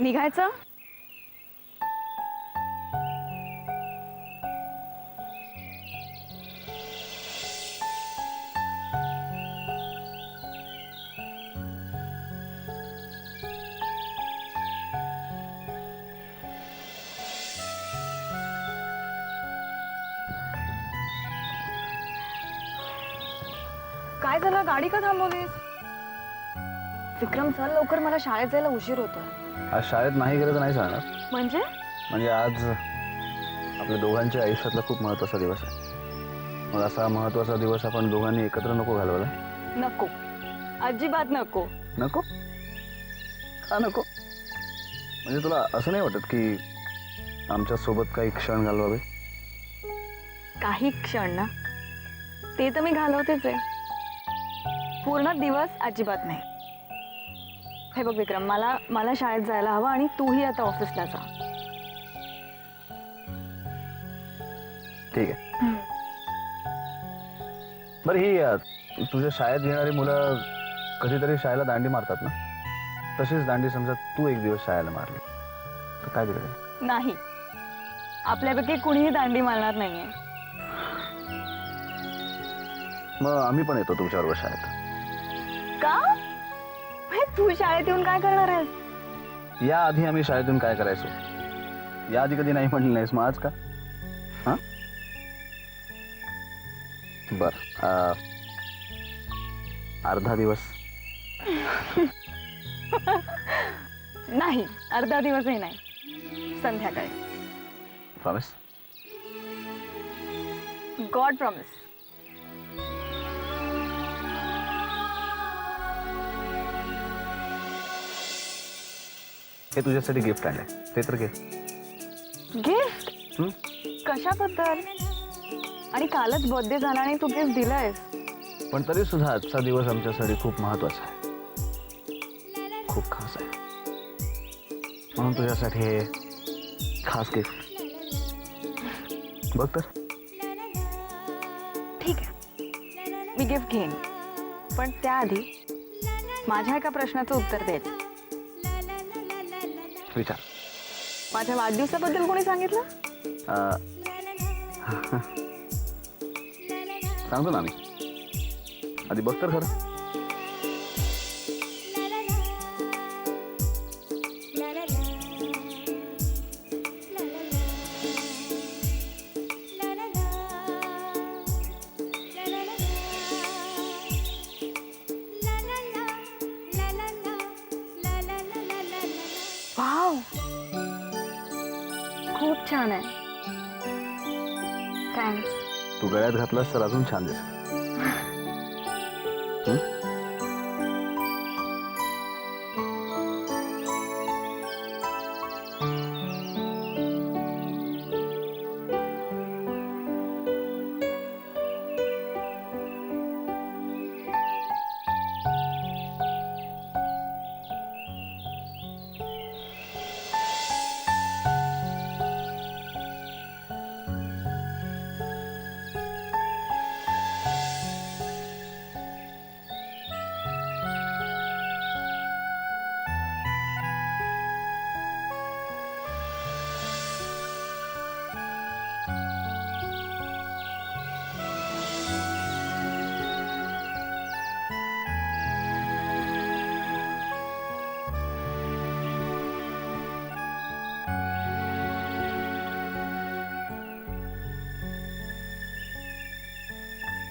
निघायचं? काय झालं? गाडी का थांबवलीस? विक्रम चल लवकर, मला शाळेत जायला उशीर होतोय. आज शाळेत नाही गेलं तर नाही चालणार. म्हणजे आज आपल्या दोघांच्या आयुष्यातला खूप महत्त्वाचा दिवस आहे. मग असा महत्त्वाचा दिवस आपण दोघांनी एकत्र नको घालवायला? नको, अजिबात नको. नको? का नको? म्हणजे तुला असं नाही वाटत की आमच्या सोबत काही क्षण घालवावे? काही क्षण ना, ते तर मी घालवतेच आहे. पूर्ण दिवस अजिबात नाही. हे बघ विक्रम, मला शाळेत जायला हवं आणि तूही आता ऑफिसला जा. ठीक आहे. बरं, ही तुझ्या शाळेत येणारी मुलं कधीतरी शाळेला दांडी मारतात ना, तशीच दांडी समजा तू एक दिवस शाळेला मारली तर काय बिघडेल? नाही, आपल्यापैकी कुणीही दांडी मारणार नाहीये. मग आम्ही पण येतो तुमच्याबरोबर शाळेत. का? तू शाळेत येऊन काय करणार आहेस? याआधी आम्ही शाळेतून काय करायचो? याआधी कधी नाही म्हटलं नाहीस, मग आज का? हा, बर, अर्धा दिवस? नाही, अर्धा दिवसही नाही, संध्याकाळी. प्रॉमिस? God promise. हे तुझ्यासाठी गिफ्ट आणलंय, ते तर घे. गिफ्ट? कशाबद्दल? आणि कालच बर्थडे झाला आणि तू गिफ्ट दिलंयस. पण तरी सुद्धा आजचा दिवस आमच्यासाठी खूप महत्वाचा आहे, खूप खास आहे. म्हणून तुझ्यासाठी हे खास गिफ्ट बघ तर. ठीक आहे, मी गिफ्ट घेईन, पण त्याआधी माझ्या एका प्रश्नाचं उत्तर द्यायचं. विचार. माझ्या वाढदिवसाबद्दल कोणी सांगितलं? सांगतो ना मी, आधी बघ तर खरं. वाव, खूप छान आहे. थँक्स. तू गळ्यात घातलास तर अजून छान दिसेल.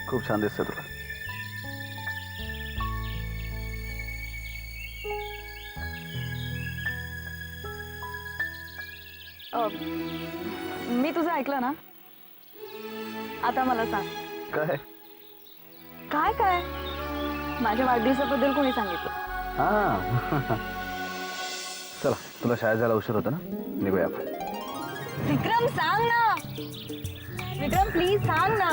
खूप छान दिसतंय तुला. मी तुझं ऐकलं ना, आता मला सांग. काय? काय काय? माझ्या वाढदिवसाबद्दल कोणी सांगितलं? हा चला, तुला शाळेत जायला उशीर होता ना, निघूया आपण. विक्रम सांग ना, विक्रम प्लीज सांग ना.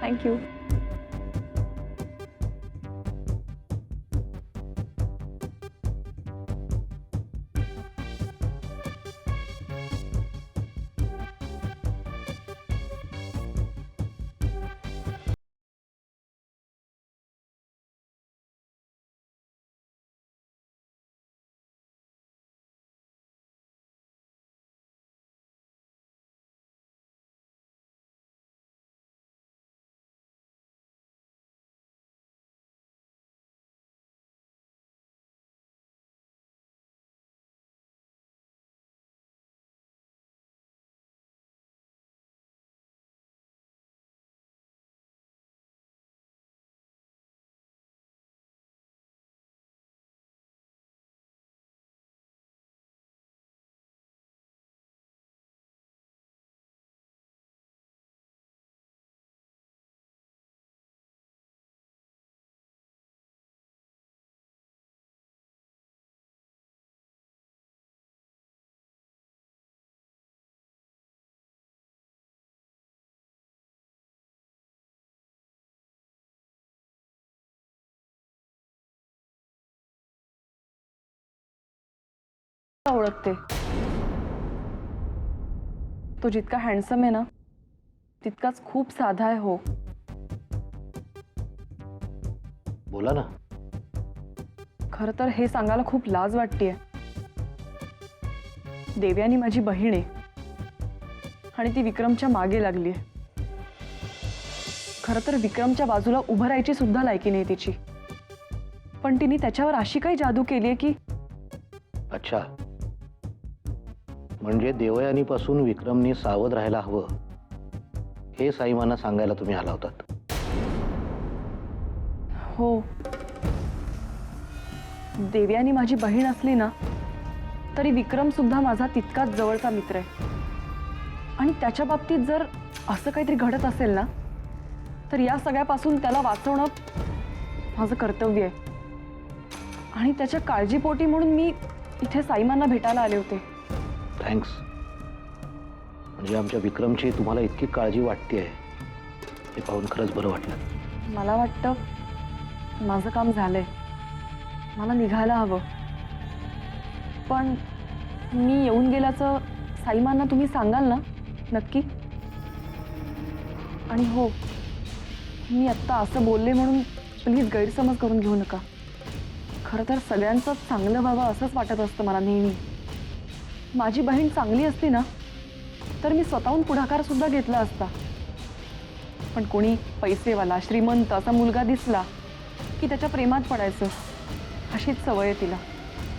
थँक्यू. ओळखते. तो जितका हँडसम आहे ना तितकाच खूप साधा आहे. हो, बोला ना. खरं तर हे सांगायला खूप लाज वाटतेय. देव्यानी माझी बहीण आहे आणि ती विक्रमच्या मागे लागली आहे. खरं तर विक्रमच्या बाजूला उभं राहायची सुद्धा लायकी नाही तिची, पण तिने त्याच्यावर अशी काही जादू केली आहे की. अच्छा, म्हणजे देवयानीपासून विक्रमने सावध राहायला हवं हे साईमांना सांगायला तुम्ही आला होतात. हो, देव्यानी माझी बहीण असली ना तरी विक्रम सुद्धा माझा तितकाच जवळचा मित्र आहे. आणि त्याच्या बाबतीत जर असं काहीतरी घडत असेल ना तर या सगळ्यापासून त्याला वाचवणं माझं कर्तव्य आहे. आणि त्याच्या काळजीपोटी म्हणून मी इथे साईमांना भेटायला आले होते. थँक्स. म्हणजे आमच्या विक्रमची तुम्हाला इतकी काळजी वाटते हे पाहून खरंच बरं वाटलं. मला वाटतं माझं काम झालंय, मला निघायला हवं. पण मी येऊन गेल्याचं साईमांना तुम्ही सांगाल ना नक्की? आणि हो, मी आत्ता असं बोलले म्हणून प्लीज गैरसमज करून घेऊ नका. खरं तर सगळ्यांचंच चांगलं व्हावं असंच वाटत असतं मला नेहमी. माझी बहीण चांगली असती ना तर मी स्वतःहून पुढाकार सुद्धा घेतला असता. पण कोणी पैसेवाला श्रीमंत असा मुलगा दिसला की त्याच्या प्रेमात पडायचं, अशीच सवय आहे तिला.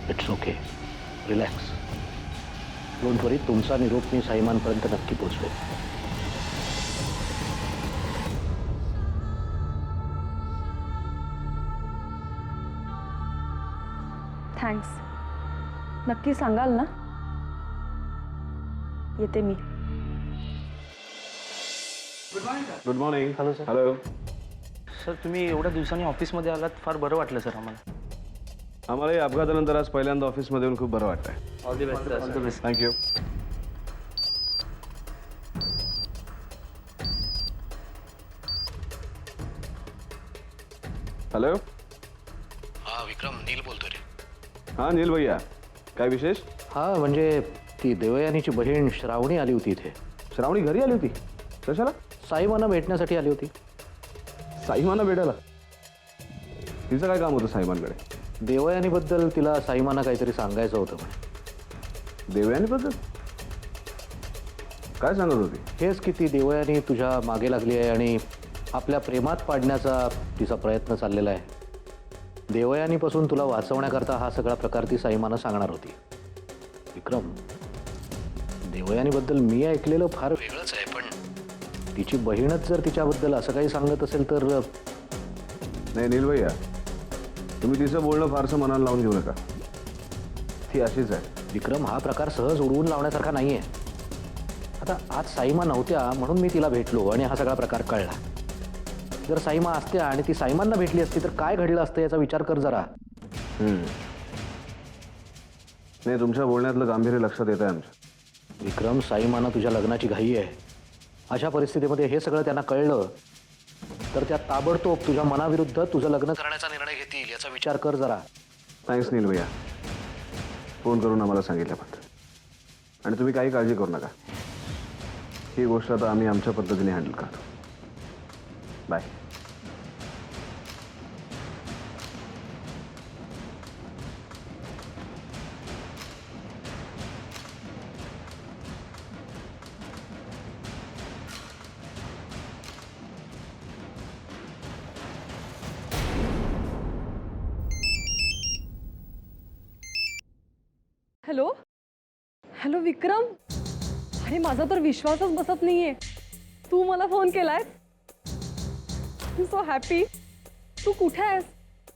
It's okay, relax. डोंट वरी, तुमचा निरोप मी साईमांपर्यंत नक्की पोहोचवेल. थँक्स. नक्की सांगाल ना? येते मी. Good morning. Hello sir. Hello sir, तुम्ही एवढ्या दिवसांनी ऑफिसमध्ये आलात, फार बरं वाटलं सर आम्हाला. आम्हाला अपघातानंतर आज पहिल्यांदा ऑफिसमध्ये येऊन खूप बरं वाटतंय. All the best. All the best. Thank you. Hello. हा विक्रम, नील बोलतो रे. हां नील भैया, काय विशेष? हा म्हणजे ती देवयानीची बहीण श्रावणी आली होती इथे. श्रावणी घरी आली होती? कशाला? साईमांना भेटण्यासाठी आली होती. साईमांना भेटायला? तिचं काय काम होतं साईमांकडे? देवयानीबद्दल तिला साईमांना काहीतरी सांगायचं होतं म्हणे. देवयानीबद्दल काय सांगत होती? हेच की ती देवयानी तुझ्या मागे लागली आहे आणि आपल्या प्रेमात पाडण्याचा तिचा प्रयत्न चाललेला आहे. देवयानीपासून तुला वाचवण्याकरता हा सगळा प्रकार ती साईमांना सांगणार होती. विक्रम, देवयानीबद्दल मी ऐकलेलं फार वेगळंच आहे, पण तिची बहीणच जर तिच्याबद्दल असं काही सांगत असेल तर. नाही नील भैया, तुम्ही तिचं बोलणं फारसं मनाला लावून घेऊ नका. ती अशीच आहे. विक्रम, हा प्रकार सहज उडवून लावण्यासारखा नाही आहे. आता आज साईमा नव्हत्या म्हणून मी तिला भेटलो आणि हा सगळा प्रकार कळला. जर साईमा असत्या आणि ती साईमांना भेटली असती तर काय घडलं असतं याचा विचार कर जरा. नाही, तुमच्या बोलण्यातलं गांभीर्य लक्षात येत आहे आमच्या. विक्रम, साईमांना तुझ्या लग्नाची घाई आहे. अशा परिस्थितीमध्ये हे सगळं त्यांना कळलं तर त्या ताबडतोब तुझ्या मनाविरुद्ध तुझं लग्न करण्याचा निर्णय घेतील, याचा विचार कर जरा. थँक्स नील भैया, फोन करून आम्हाला सांगितल्याबद्दल. आणि तुम्ही काही काळजी करू नका, ही गोष्ट आता आम्ही आमच्या पद्धतीने हँडल करतो. बाय. हॅलो. हॅलो विक्रम. अरे माझा तर विश्वासच बसत नाहीये, तू मला फोन केलाय. I so happy. तू कुठे आहेस,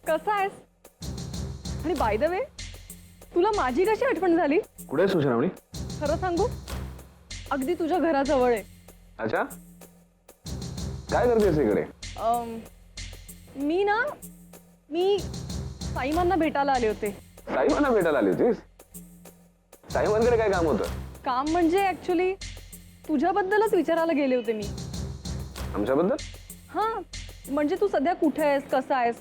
कसा आहेस? आणि बाय द वे, तुला माझी कशी आठवण झाली? कुठे आहेस तू श्रावणी? खरं सांगू, अगदी तुझ्या घराजवळ आहे. अच्छा, काय करतेस इकडे? मी साईमांना भेटायला आले होते. साईमांना भेटायला आली होतीस? साईमांकडे काय काम होतं? काम म्हणजे ऍक्च्युली तुझ्याबद्दलच विचारायला गेले होते मी. आमच्याबद्दल? हां, म्हणजे तू सध्या कुठे आहेस, कसा आहेस,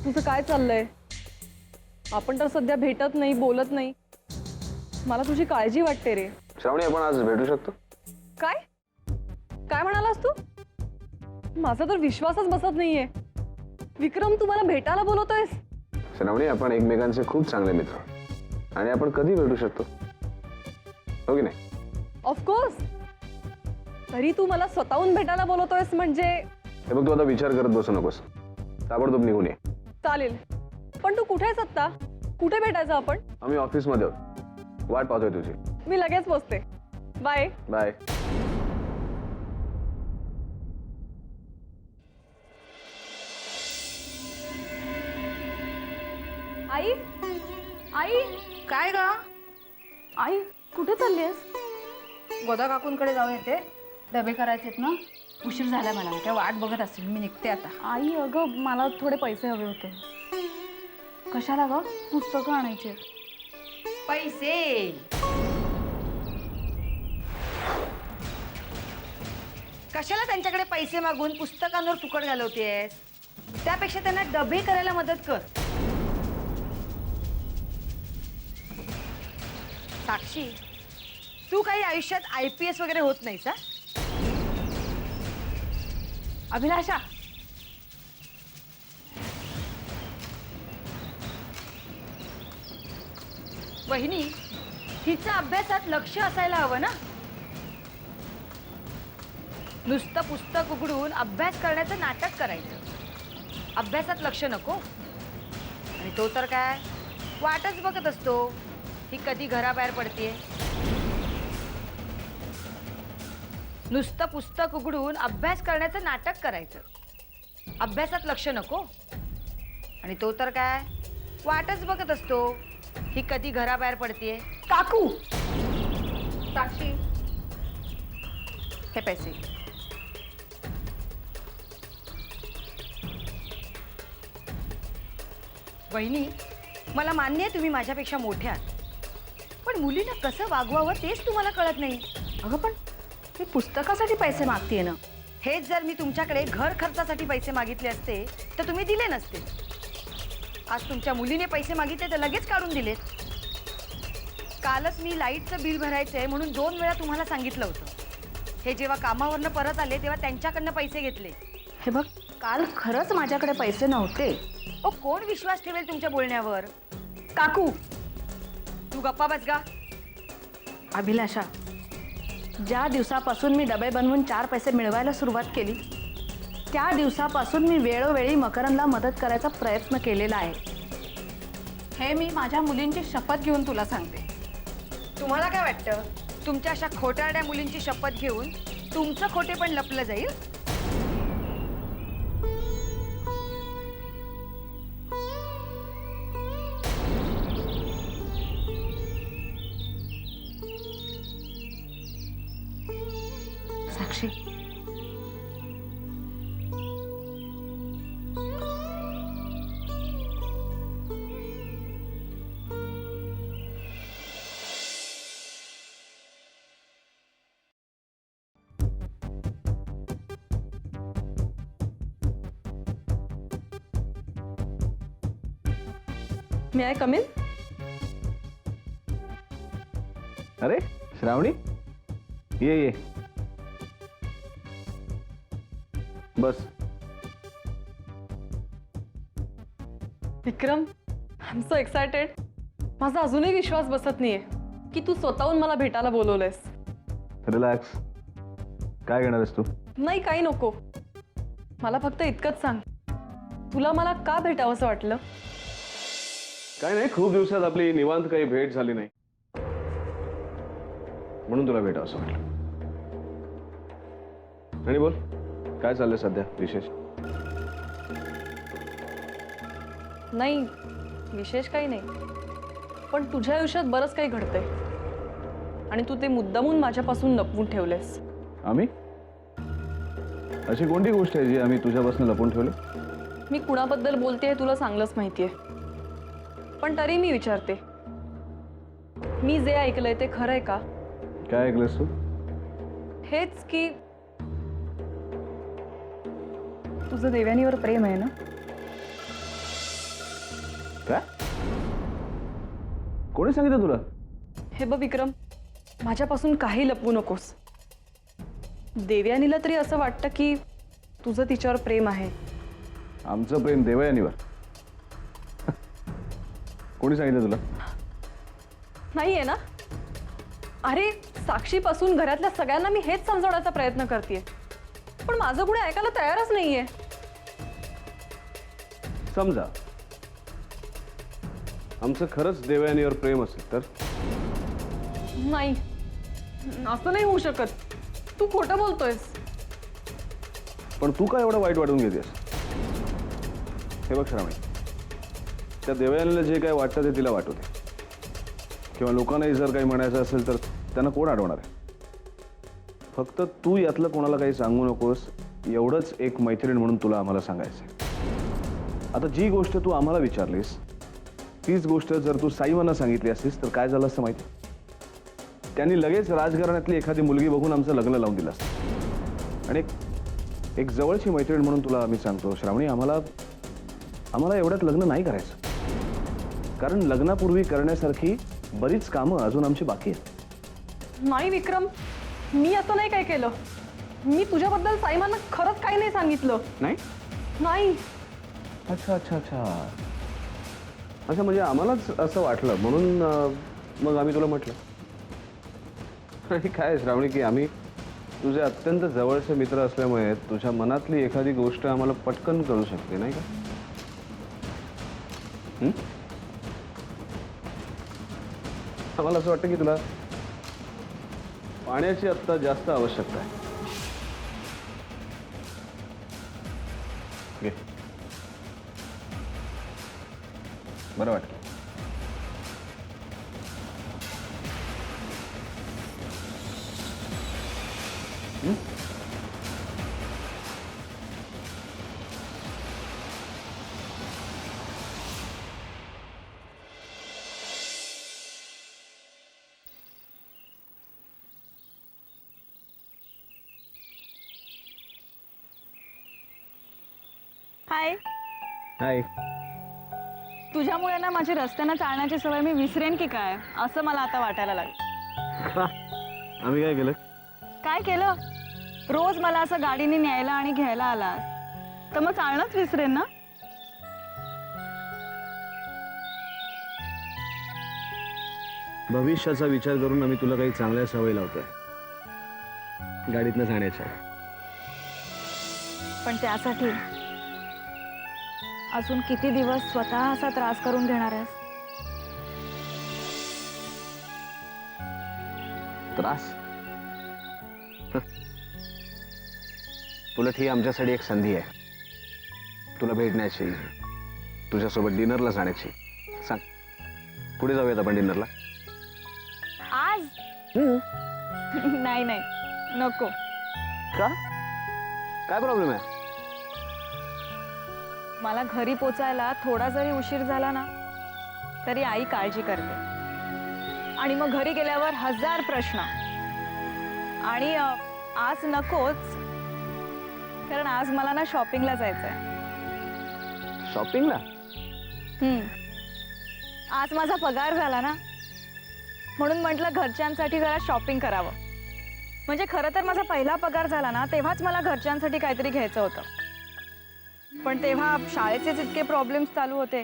तुझं काय चाललंय? आपण तर सध्या भेटत नाही, बोलत नाही. मला तुझी काळजी वाटते रे. श्रावणी, आपण आज भेटू शकतो? काय काय म्हणालास तू? माझा तर विश्वासच बसत नाहीये. विक्रम, तू मला भेटायला बोलवतोयस? श्रावणी, आपण एकमेकांचे खूप चांगले मित्र आहोत. आणि आपण कधी भेटू शकतो, हो की नाही? ऑफकोर्स. तरी तू मला स्वतःहून भेटायला बोलवतोयस म्हणजे? हे बघ, तू आता विचार करत बसू नकोस. ताबडतोब निघून ये. चालेल, पण तू कुठे आहेस आत्ता? कुठे भेटायचं आपण? आम्ही ऑफिसमध्ये आहोत. वाट पाहतोय तुझी. मी लगेच पोचते. बाय. बाय. आई, आई, काय गा? आई, कुठे चाललीयस? गोदा काकूंकडे जाऊन येते. डबे करायचेत ना, उशीर झाला मला. त्या वाट बघत असतील. मी निघते आता. आई, अगं मला थोडे पैसे हवे होते. कशाला ग? पुस्तकं आणायचे. पैसे कशाला त्यांच्याकडे पैसे मागून पुस्तकांवर फुकट घालवतेस? त्यापेक्षा त्यांना डबे करायला मदत कर. साक्षी, तू काही आयुष्यात IPS वगैरे होत नाहीस हा? अभिलाषा, वहिनी, हिचं अभ्यासात लक्ष असायला हवं ना. नुसतं पुस्तक उघडून अभ्यास करण्याचं नाटक करायचं. अभ्यासात लक्ष नको. आणि तो तर काय वाटच बघत असतो ही कधी घराबाहेर पडतीये. नुसतं पुस्तक उघडून अभ्यास करण्याचं नाटक करायचं. अभ्यासात लक्ष नको. आणि तो तर काय वाटच बघत असतो ही कधी घराबाहेर पडतीये. काकू, साक्षी, हे पैसे. वहिनी, मला मान्य आहे तुम्ही माझ्यापेक्षा मोठ्या आहात, पण मुलींना कसं वागवावं तेच तुम्हाला कळत नाही. अगं, पण मी पुस्तकासाठी पैसे मागतेय ना. हेच जर मी तुमच्याकडे घर खर्चासाठी पैसे मागितले असते तर तुम्ही दिले नसते. आज तुमच्या मुलीने पैसे मागितले तर लगेच काढून दिलेत. कालच मी लाईटचं बिल भरायचं आहे म्हणून 2 वेळा तुम्हाला सांगितलं होतं. हे जेव्हा कामावरनं परत आले तेव्हा त्यांच्याकडनं पैसे घेतले. हे बघ, काल खरंच माझ्याकडे पैसे नव्हते. ओ, कोण विश्वास ठेवेल तुमच्या बोलण्यावर? काकू, तू गप्पा बस गा. अभिलाषा, ज्या दिवसापासून मी डबे बनवून 4 पैसे मिळवायला सुरुवात केली त्या दिवसापासून मी वेळोवेळी मकरंदला मदत करायचा प्रयत्न केलेला आहे. हे मी माझ्या मुलींची शपथ घेऊन तुला सांगते. तुम्हाला काय वाटतं, तुमच्या अशा खोटारड्या मुलींची शपथ घेऊन तुमचं खोटे पण लपलं जाईल? साक्षी, मी आय कम इन? अरे श्रावणी, ये. बस. विक्रम, आय एम सो एक्सायटेड. माझा अजूनही विश्वास बसत नाहीये की तू स्वतःहून मला भेटायला बोलवलंयस. रिलॅक्स. काय घेणार आहेस तू? नाही, काही नको. मला फक्त इतकंच सांग, तुला मला का भेटावंसं वाटलं? काय नाही, खूप दिवसात आपली निवांत काही भेट झाली नाही म्हणून तुला भेटावं असं वाटलं. आणि बोल, काय चाललंय सध्या विशेष? नाही, विशेष काही नाही. पण तुझ्या आयुष्यात बरंच काही घडतंय आणि तू ते मुद्दामून माझ्यापासून लपवून ठेवलेस. आम्ही? अशी कोणती गोष्ट आहे जी आम्ही तुझ्यापासून लपवून ठेवली? मी कुणाबद्दल बोलते हे तुला चांगलंच माहितीये, पण तरी मी विचारते, मी जे ऐकलंय ते खरंय का? काय ऐकलंस तू? हेच की तुझं देवयानीवर प्रेम आहे ना? काय? कोणी सांगितलं तुला? हे बघ विक्रम, माझ्यापासून काही लपवू नकोस. देवयानीला तरी असं वाटतं की तुझं तिच्यावर प्रेम आहे. आमचं प्रेम देवयानीवर कोणी सांगितलं तुला? नाहीये ना? अरे साक्षीपासून घरातल्या सगळ्यांना मी हेच समजवण्याचा प्रयत्न करतेय, पण माझं कुणी ऐकायला तयारच नाहीये. समजा आमचं खरंच देवयानीवर प्रेम असेल तर? नाही, असं नाही होऊ शकत. तू खोटं बोलतोयस. पण तू काय एवढं वाईट वाटून घेतेस? हे बघ श्रावणी, त्या देवयानीला जे काय वाटतं ते तिला वाटू दे, किंवा लोकांनाही जर काही म्हणायचं असेल तर त्यांना कोण अडवणार आहे? फक्त तू यातलं कोणाला काही सांगू नकोस, एवढंच एक मैत्रीण म्हणून तुला आम्हाला सांगायचं आहे. आता जी गोष्ट तू आम्हाला विचारलीस तीच गोष्ट जर तू साईमांना सांगितली असतीस तर काय झालं असतं माहिती? त्यांनी लगेच राजघराण्यातली एखादी मुलगी बघून आमचं लग्न लावून दिलं असतं. आणि एक जवळची मैत्रीण म्हणून तुला आम्ही सांगतो श्रावणी, आम्हाला एवढ्यात लग्न नाही करायचं. कारण लग्नापूर्वी करण्यासारखी बरीच कामं अजून आमची बाकी आहेत. नाही विक्रम, मी असं नाही काय केलं. मी तुझ्याबद्दल साईमांना खरंच काही नाही सांगितलं. नाही? नाही. अच्छा अच्छा अच्छा अच्छा, म्हणजे आम्हालाच असं वाटलं म्हणून मग आम्ही तुला म्हटलं. आणि काय श्रावणी की आम्ही तुझे अत्यंत जवळचे मित्र असल्यामुळे तुझ्या मनातली एखादी गोष्ट आम्हाला पटकन कळू शकते, नाही का? आम्हाला असं वाटतं की तुला पाण्याची आत्ता जास्त आवश्यकता आहे. घे. बरं वाटलं. हाय. हाय. तुझ्यामुळे ना माझी रस्त्यानं चालण्याची सवय मी विसरेन की काय असं मला आता वाटायला लागलं. आम्ही काय केलं? काय केलं? रोज मला असं गाडीने न्यायला आणि घ्यायला आला तर मग चालणंच विसरेन ना. भविष्याचा विचार करून आम्ही तुला काही चांगल्या सवयी लावतोय गाडीतनं जाण्याच्या. पण त्यासाठी अजून किती दिवस स्वतः असा त्रास करून घेणार आहेस? त्रास? उलट ही आमच्यासाठी एक संधी आहे, तुला भेटण्याची, तुझ्यासोबत डिनरला जाण्याची. सांग, कुठे जाऊयात आपण डिनरला? आज? नाही नाही, नको. का? काय प्रॉब्लेम आहे? मला घरी पोचायला थोडा जरी उशीर झाला ना तरी आई काळजी करते, आणि मग घरी गेल्यावर 1000 प्रश्न. आणि आज नकोच, कारण आज मला ना शॉपिंगला जायचंय. शॉपिंगला? आज माझा पगार झाला ना, म्हणून म्हटलं घरच्यांसाठी जरा शॉपिंग करावं. म्हणजे खरं तर माझा पहिला पगार झाला ना तेव्हाच मला घरच्यांसाठी काहीतरी घ्यायचं होतं, पण तेव्हा शाळेचेच इतके प्रॉब्लेम्स चालू होते